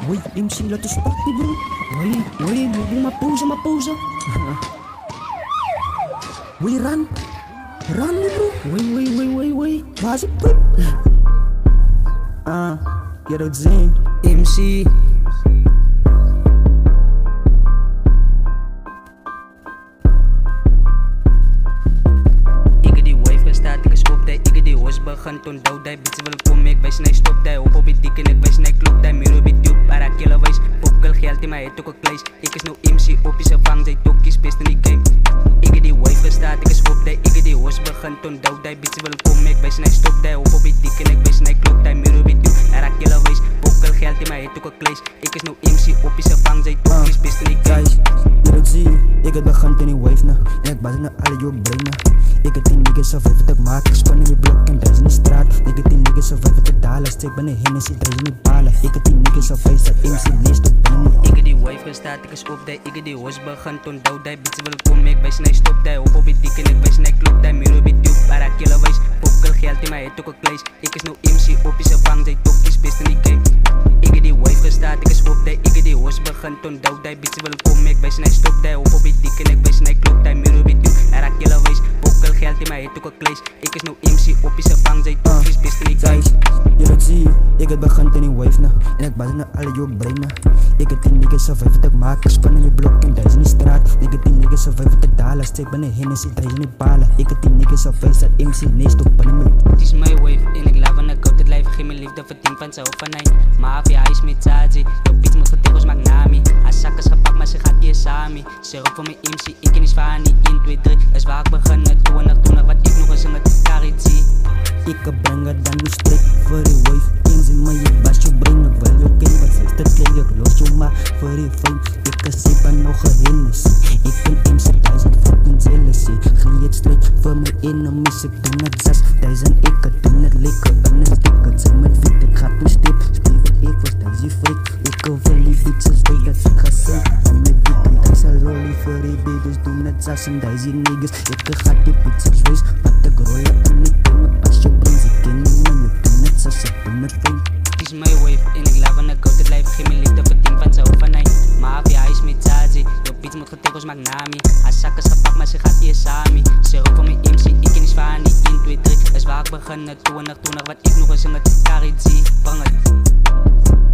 Oi, MC, laat ons pakken, bro. Oi, maar pauze. Oi, run, bro. Oi. Waar is het, bro? Quero dizer, MC. Begin toen douw die bitch wil kom ek wys net stop die op die dik en ek wys net klop die muur op die diep para killer wys pokkel geld in my het ook 'n kleis ek is nou MC op die se vang jy tokkies best in die game ek het die wife staat ek is op die ek het die hoes begin toen douw die bitch wil kom ek wys net stop die op die dik en ek wys net klop die muur op die diep para killer wys pokkel geld in my het ook 'n kleis ek is nou MC op die se vang jy tokkies best in die game jy zie ek het begin in die wife na en ek bas na al jou brein na ek het die niggas of wat ek maak ek span in die blok en in die straat, ek het die niggas of wat ek daal as ek binne Hennessy drijf in die bala ek het die niggas of huis dat MC leest op binne ek het die wife gestaat, ek is op die ek het die hoes begin toen douw die bitch wil kom ek wys net stop die op die dik en ek wys net klop die muur op die diep para killer wys pokkel geld in my het ook 'n kleis ek is nou MC op die se vang jy tokkies best in die game ek het die wife gestaat, ek is op die ek het die hoes begin toen douw die bitch wil kom ek wys net stop die op die dik en ek wys net klop die muur op die diep para killer wys pokkel geld in my het ook 'n kleis ek is nou MC op die se vang jy tokkies best in die game jy zie ek het begin in die wife na en ek bas na al jou brein na ek het die niggas of wat ek maak ek span in die blok en in die straat ek het die niggas of wat ek daal as ek binne Hennessy drijf in die bala ek het die niggas of huis dat MC leest op binne my het is my wife en ek love en ek hou dit life geen my liefde verdien van sy of van hy mafia hy is met Taji jou bitch moet getekels maak nami as sak is gepak maar sy gaat die sami sy roep vir my MC ek en is van die 1, 2, 3 is waar ek begin met 20 wat ek nog eens in het Karitzi ik bring het dan nu straight voor die wife eens in my bas jou brein ek wil jou ken wat sy te klein ek los jou maar voor die fame ek is sê van nog een Hennessy ek ken MC 1000 fucking jealousy gee het straight vir my enemies ek doen het 6000 ek doen het lekker in een stik het sy met fit ek gaat toe step speel ek was dan die freak ek wil die bitches weet dat sy gesê en my diep en dan sy lolly voor die babies doen het 6000 niggas ek gaat die bitches wees wat ek rolle in die teen met pas jou breins ek ken nie man ek doen het sy doen het fijn het is my wife en ek love en ek hou dit life geen my liefde verdien van sy of van hy mafia hy is met Taji jou bitch moet getekels maak nami as sak is gepak maar sy gaat die sami sy roep vir my MC ek en is van die 1, 2, 3 is waar ek begin met 20 wat ek nog eens in het Karitzi bring het